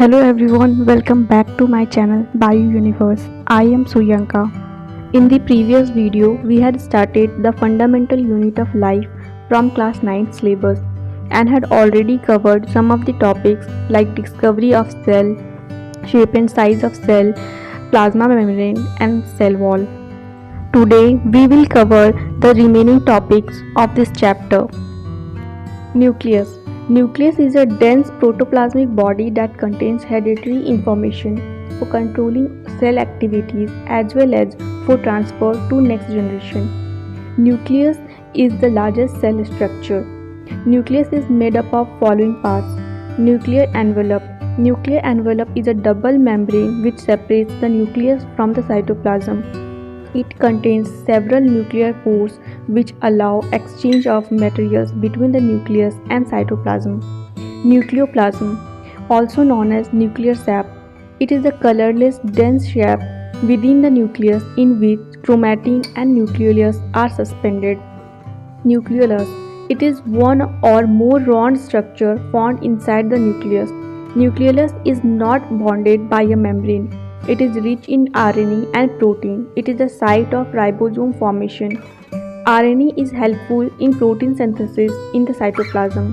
Hello everyone, welcome back to my channel Bio Universe. I am Suyanka. In the previous video, we had started the fundamental unit of life from class 9 syllabus and had already covered some of the topics like discovery of cell, shape and size of cell, plasma membrane and cell wall. Today, we will cover the remaining topics of this chapter. Nucleus. Nucleus is a dense protoplasmic body that contains hereditary information for controlling cell activities as well as for transfer to next generation. Nucleus is the largest cell structure. Nucleus is made up of following parts. Nuclear envelope. Nuclear envelope is a double membrane which separates the nucleus from the cytoplasm. It contains several nuclear pores which allow exchange of materials between the nucleus and cytoplasm. Nucleoplasm, also known as nuclear sap. It is a colorless, dense shape within the nucleus in which chromatin and nucleolus are suspended. Nucleolus. It is one or more round structure found inside the nucleus. Nucleolus is not bonded by a membrane. It is rich in RNA and protein. It is the site of ribosome formation. RNA is helpful in protein synthesis in the cytoplasm.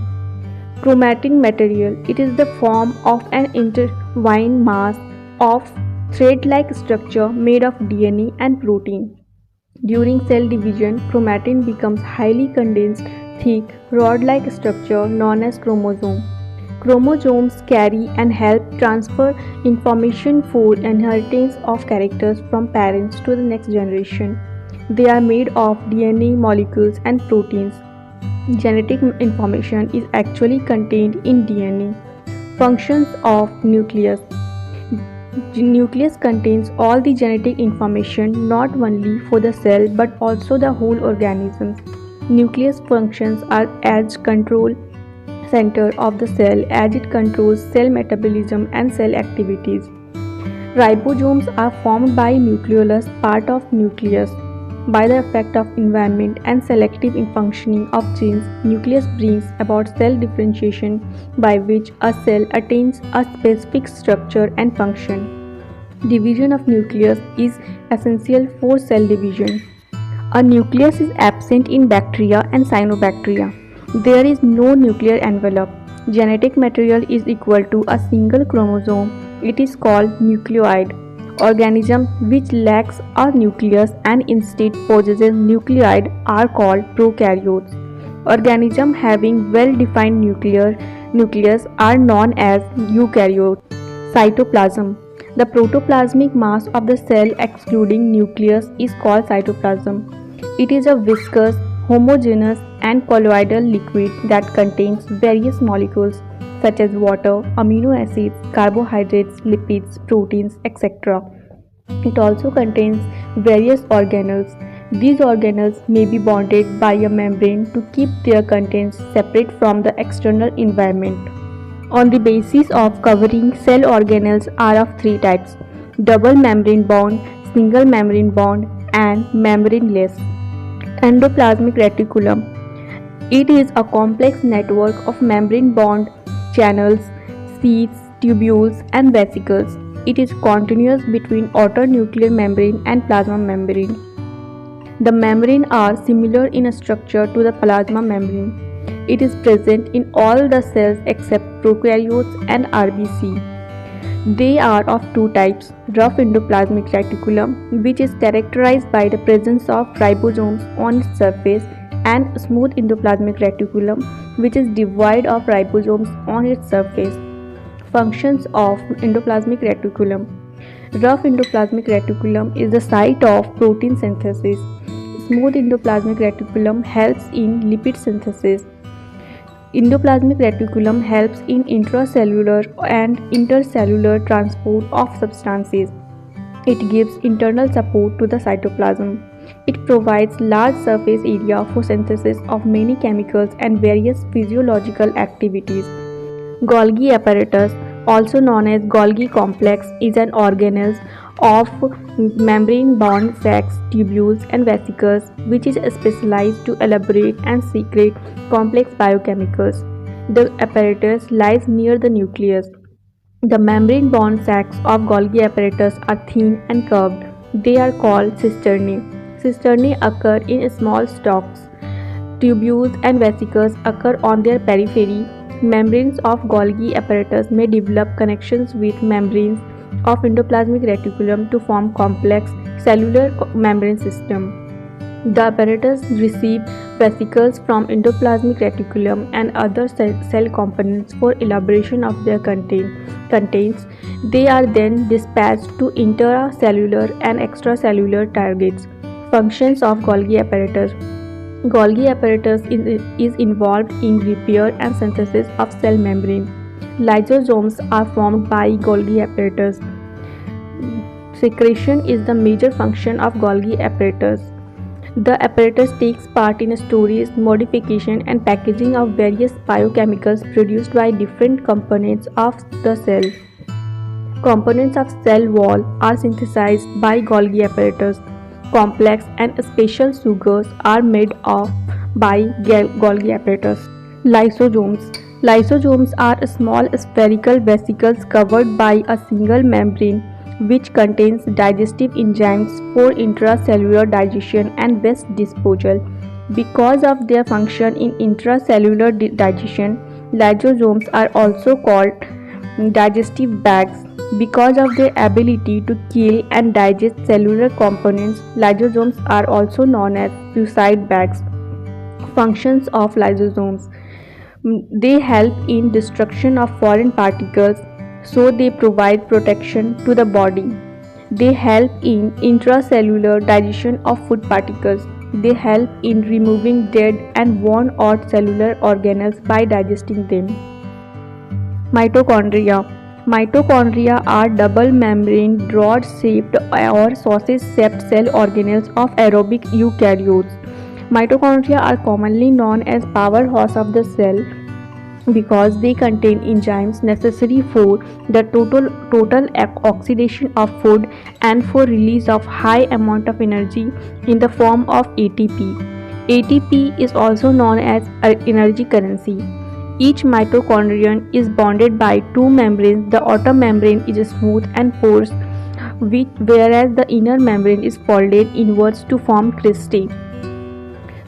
Chromatin material. It is the form of an intertwined mass of thread-like structure made of DNA and protein. During cell division, chromatin becomes highly condensed, thick, rod-like structure known as chromosome. Chromosomes carry and help transfer information for inheritance of characters from parents to the next generation. They are made of DNA molecules and proteins. Genetic information is actually contained in DNA. Functions of nucleus. Nucleus contains all the genetic information not only for the cell but also the whole organism. Nucleus functions are as control center of the cell as it controls cell metabolism and cell activities. Ribosomes are formed by nucleolus, part of nucleus. By the effect of environment and selective functioning of genes, nucleus brings about cell differentiation by which a cell attains a specific structure and function. Division of nucleus is essential for cell division. A nucleus is absent in bacteria and cyanobacteria. There is no nuclear envelope. Genetic material is equal to a single chromosome. It is called nucleoid. Organism which lacks a nucleus and instead possesses nucleoid are called prokaryotes. Organisms having well-defined nucleus are known as eukaryotes. Cytoplasm. The protoplasmic mass of the cell excluding nucleus is called cytoplasm. It is a viscous, homogeneous and colloidal liquid that contains various molecules such as water, amino acids, carbohydrates, lipids, proteins, etc. It also contains various organelles. These organelles may be bonded by a membrane to keep their contents separate from the external environment. On the basis of covering, cell organelles are of three types: double membrane bond, single membrane bond, and membraneless. Endoplasmic reticulum. It is a complex network of membrane bond channels, sheaths, tubules, and vesicles. It is continuous between outer nuclear membrane and plasma membrane. The membrane are similar in structure to the plasma membrane. It is present in all the cells except prokaryotes and RBC. They are of two types: rough endoplasmic reticulum, which is characterized by the presence of ribosomes on its surface, and smooth endoplasmic reticulum, which is devoid of ribosomes on its surface. Functions of endoplasmic reticulum. Rough endoplasmic reticulum is the site of protein synthesis. Smooth endoplasmic reticulum helps in lipid synthesis. Endoplasmic reticulum helps in intracellular and intercellular transport of substances. It gives internal support to the cytoplasm. It provides large surface area for synthesis of many chemicals and various physiological activities. Golgi apparatus, also known as Golgi complex, is an organelle of membrane-bound sacs, tubules, and vesicles, which is specialized to elaborate and secrete complex biochemicals. The apparatus lies near the nucleus. The membrane-bound sacs of Golgi apparatus are thin and curved. They are called cisternae. Cisternae occur in small stalks. Tubules and vesicles occur on their periphery. Membranes of Golgi apparatus may develop connections with membranes of endoplasmic reticulum to form complex cellular membrane system. The apparatus receives vesicles from endoplasmic reticulum and other cell components for elaboration of their contents. They are then dispatched to intracellular and extracellular targets. Functions of Golgi apparatus. Golgi apparatus is involved in repair and synthesis of cell membrane. Lysosomes are formed by Golgi apparatus. Secretion is the major function of Golgi apparatus. The apparatus takes part in storage, modification, and packaging of various biochemicals produced by different components of the cell. Components of cell wall are synthesized by Golgi apparatus. Complex and special sugars are made by Golgi apparatus. Lysosomes. Lysosomes are small spherical vesicles covered by a single membrane which contains digestive enzymes for intracellular digestion and waste disposal. Because of their function in intracellular digestion, lysosomes are also called digestive bags. Because of their ability to kill and digest cellular components, lysosomes are also known as suicide bags. Functions of lysosomes. They help in destruction of foreign particles, so they provide protection to the body. They help in intracellular digestion of food particles. They help in removing dead and worn out cellular organelles by digesting them. Mitochondria. Mitochondria are double membrane, rod-shaped or sausage-shaped cell organelles of aerobic eukaryotes. Mitochondria are commonly known as powerhouse of the cell because they contain enzymes necessary for the total oxidation of food and for release of high amount of energy in the form of ATP. ATP is also known as energy currency. Each mitochondrion is bonded by two membranes. The outer membrane is smooth and porous, whereas the inner membrane is folded inwards to form cristae.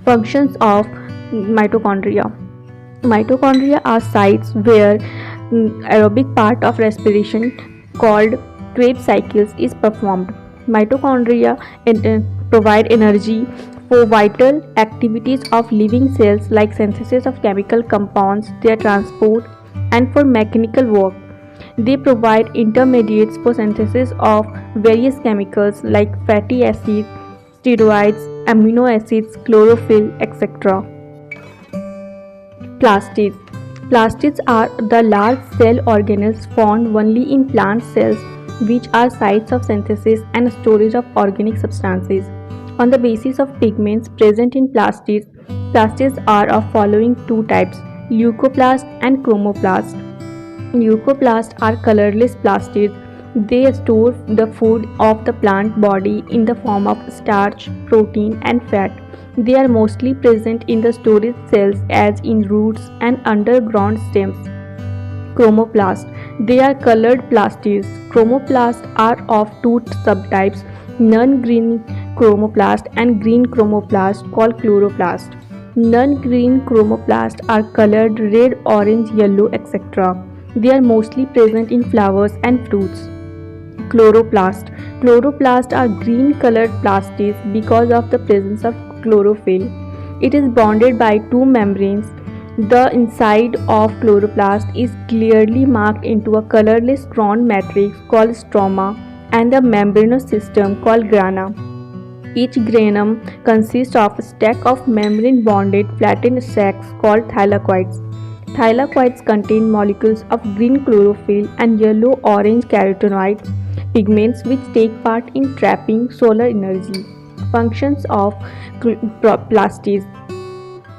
Functions of mitochondria. Mitochondria are sites where aerobic part of respiration called Krebs cycles is performed. Mitochondria provide energy for vital activities of living cells like synthesis of chemical compounds, their transport, and for mechanical work. They provide intermediates for synthesis of various chemicals like fatty acids, steroids, amino acids, chlorophyll, etc. Plastids. Plastids are the large cell organelles found only in plant cells, which are sites of synthesis and storage of organic substances. On the basis of pigments present in plastids, plastids are of following two types: leucoplast and chromoplast. Leucoplasts are colorless plastids. They store the food of the plant body in the form of starch, protein, and fat. They are mostly present in the storage cells as in roots and underground stems. Chromoplast. They are colored plastids. Chromoplasts are of two subtypes: non-green chromoplast and green chromoplast called chloroplast. Non-green chromoplasts are colored red, orange, yellow, etc. They are mostly present in flowers and fruits. Chloroplast. Chloroplasts are green colored plastids because of the presence of chlorophyll. It is bonded by two membranes. The inside of chloroplast is clearly marked into a colorless ground matrix called stroma and the membranous system called grana. Each granum consists of a stack of membrane-bonded flattened sacs called thylakoids. Thylakoids contain molecules of green chlorophyll and yellow-orange carotenoid pigments which take part in trapping solar energy. Functions of plastids.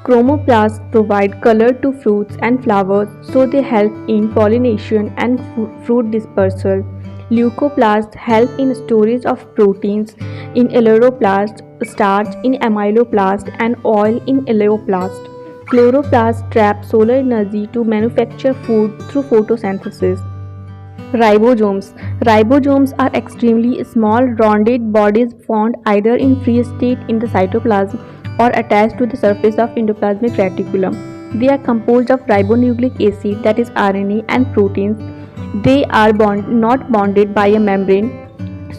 Chromoplasts provide color to fruits and flowers, so they help in pollination and fruit dispersal. Leucoplasts help in storage of proteins in eleuroplast, starch in amyloplast, and oil in eleoplast. Chloroplasts trap solar energy to manufacture food through photosynthesis. Ribosomes. Ribosomes are extremely small rounded bodies found either in free state in the cytoplasm or attached to the surface of endoplasmic reticulum. They are composed of ribonucleic acid, that is RNA, and proteins. They are not bonded by a membrane,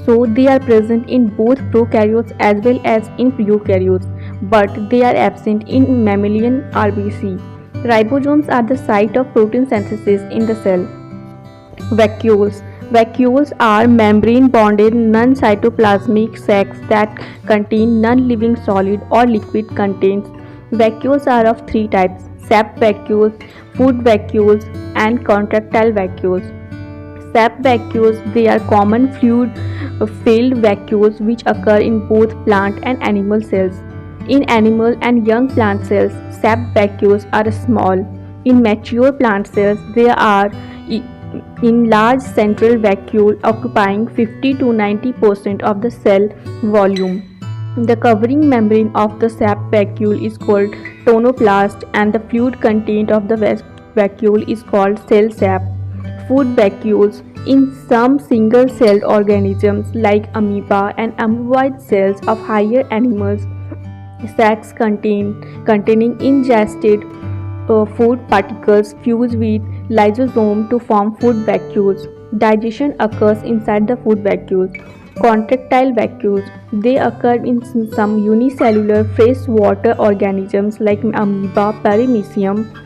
so they are present in both prokaryotes as well as in eukaryotes, but they are absent in mammalian RBC. Ribosomes are the site of protein synthesis in the cell. Vacuoles. Vacuoles are membrane-bonded non-cytoplasmic sacs that contain non-living solid or liquid contents. Vacuoles are of three types: sap vacuoles, food vacuoles, and contractile vacuoles. Sap vacuoles, they are common fluid-filled vacuoles which occur in both plant and animal cells. In animal and young plant cells, sap vacuoles are small. In mature plant cells, they are in large central vacuole occupying 50 to 90% of the cell volume. The covering membrane of the sap vacuole is called tonoplast, and the fluid content of the vacuole is called cell sap. Food vacuoles. In some single-celled organisms like amoeba and amoeboid cells of higher animals, sacs containing ingested food particles fuse with lysosome to form food vacuoles. Digestion occurs inside the food vacuoles. Contractile vacuoles. They occur in some unicellular freshwater organisms like amoeba, paramecium.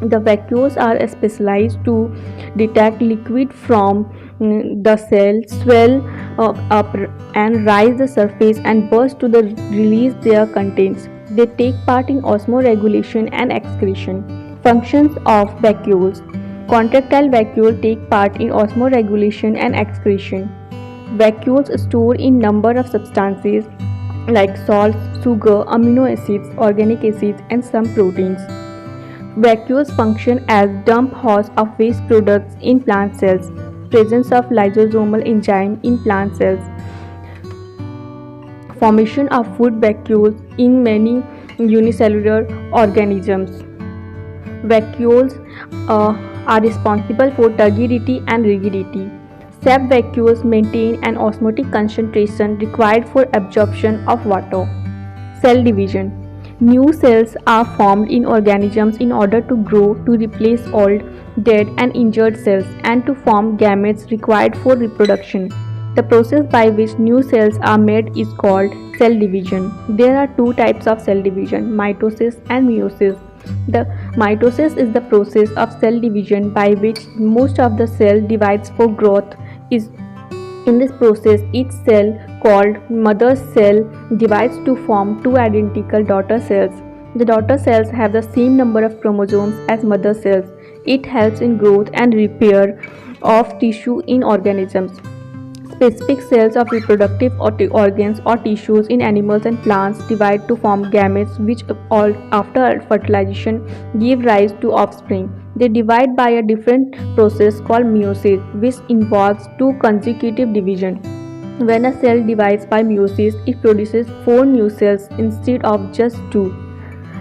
The vacuoles are specialized to detect liquid from the cell, swell up and rise the surface and burst to release their contents. They take part in osmoregulation and excretion. Functions of vacuoles. Contractile vacuoles take part in osmoregulation and excretion. Vacuoles store in number of substances like salts, sugar, amino acids, organic acids, and some proteins. Vacuoles function as dump house of waste products in plant cells. Presence of lysosomal enzyme in plant cells. Formation of food vacuoles in many unicellular organisms. Vacuoles are responsible for turgidity and rigidity. Sap vacuoles maintain an osmotic concentration required for absorption of water. Cell division. New cells are formed in organisms in order to grow, to replace old, dead, and injured cells, and to form gametes required for reproduction. The process by which new cells are made is called cell division. There are two types of cell division: mitosis and meiosis. The mitosis is the process of cell division by which most of the cell divides for growth. In this process, each cell, called mother cell, divides to form two identical daughter cells. The daughter cells have the same number of chromosomes as mother cells. It helps in growth and repair of tissue in organisms. Specific cells of reproductive organs or tissues in animals and plants divide to form gametes which, after fertilization, give rise to offspring. They divide by a different process called meiosis, which involves two consecutive divisions. When a cell divides by meiosis, it produces 4 new cells instead of just 2.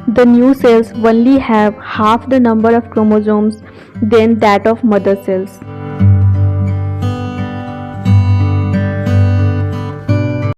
The new cells only have half the number of chromosomes than that of mother cells.